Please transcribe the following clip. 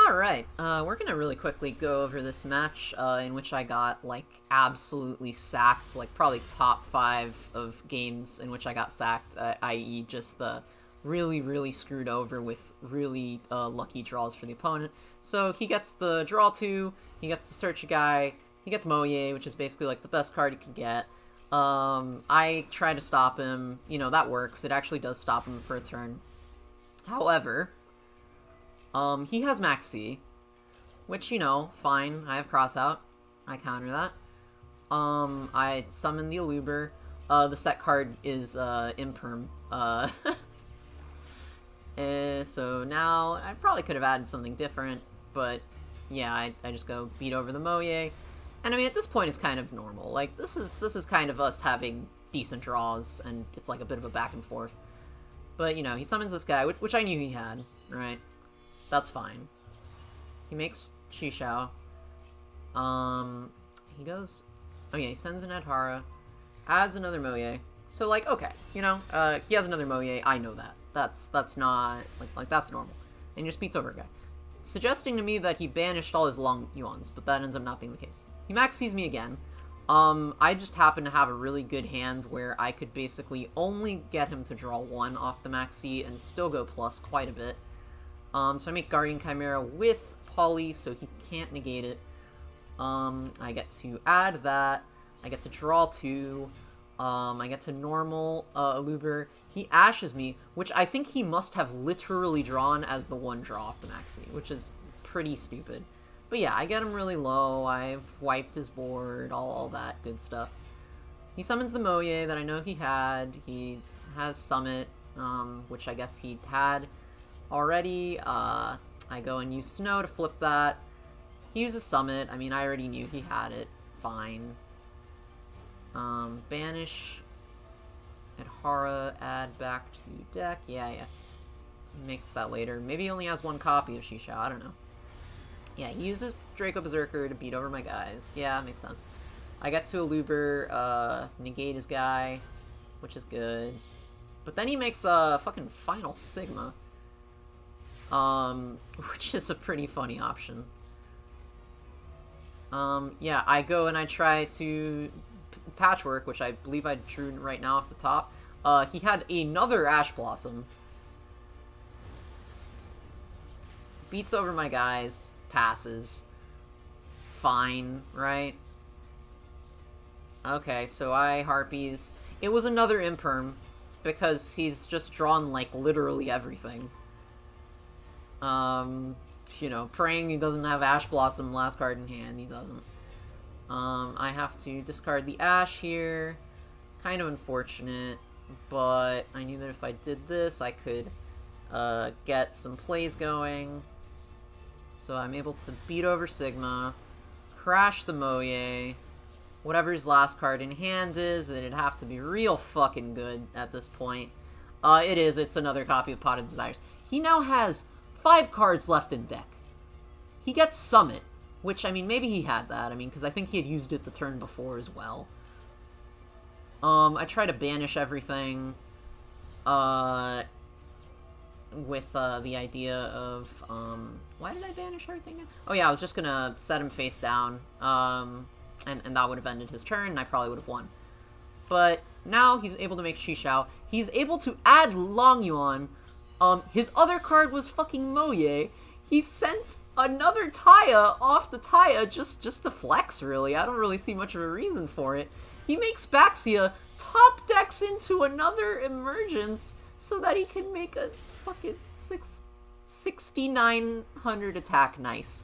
Alright, we're gonna really quickly go over this match, in which I got, like, absolutely sacked, like, probably top 5 of games in which I got sacked, i.e. just the really, really screwed over with really, lucky draws for the opponent. So he gets the draw 2, he gets to search a guy, he gets Moye, which is basically, like, the best card he could get. I try to stop him, you know, that works, it actually does stop him for a turn. However, he has Max C, which, you know, fine. I have Crossout. I counter that. I summon the Aluber. The set card is, Imperm. So now, I probably could have added something different, but, yeah, I just go beat over the Moye. And, I mean, at this point, it's kind of normal. Like, this is kind of us having decent draws, and it's like a bit of a back and forth. But, you know, he summons this guy, which I knew he had, right? That's fine. He makes Shishao. He goes... Oh yeah, he sends an Adhara. Adds another Moye. So, like, okay, you know, he has another Moye, I know that. That's not... Like, that's normal. And he just beats over a guy. Suggesting to me that he banished all his long Yuans, but that ends up not being the case. He maxes me again. I just happen to have a really good hand where I could basically only get him to draw 1 off the maxi and still go plus quite a bit. So I make Guardian Chimera with Poly, so he can't negate it. I get to add that. I get to draw 2. I get to normal Aluber. He ashes me, which I think he must have literally drawn as the 1 draw off the maxi, which is pretty stupid. But yeah, I get him really low. I've wiped his board, all that good stuff. He summons the Moye that I know he had. He has Summit, which I guess he had already. I go and use Snow to flip that. He uses Summit. I mean, I already knew he had it. Fine. Banish. Adhara, add back to deck. Yeah. He makes that later. Maybe he only has 1 copy of Shishao. I don't know. Yeah, he uses Draco Berserker to beat over my guys. Yeah, makes sense. I get to Aluber, negate his guy, which is good. But then he makes a fucking Final Sigma. Which is a pretty funny option. Yeah, I go and I try to Patchwork, which I believe I drew right now off the top. He had another Ash Blossom. Beats over my guys, passes. Fine, right? Okay, so I Harpies. It was another Imperm, because he's just drawn, like, literally everything. You know, praying he doesn't have Ash Blossom last card in hand. He doesn't. I have to discard the Ash here. Kind of unfortunate, but I knew that if I did this, I could get some plays going. So I'm able to beat over Sigma, crash the Moye. Whatever his last card in hand is, it'd have to be real fucking good at this point. It is. It's another copy of Pot of Desires. He now has 5 cards left in deck. He gets Summit, which, I mean, maybe he had that. I mean, because I think he had used it the turn before as well. I try to banish everything, with, the idea of, why did I banish everything again? Oh yeah, I was just gonna set him face down, and that would have ended his turn, and I probably would have won. But now he's able to make Shishao. He's able to add Long Yuan. His other card was fucking Moye. He sent another Taya off the Taya just to flex, really. I don't really see much of a reason for it. He makes Baxia, top decks into another Emergence so that he can make a fucking 6,900 attack. Nice.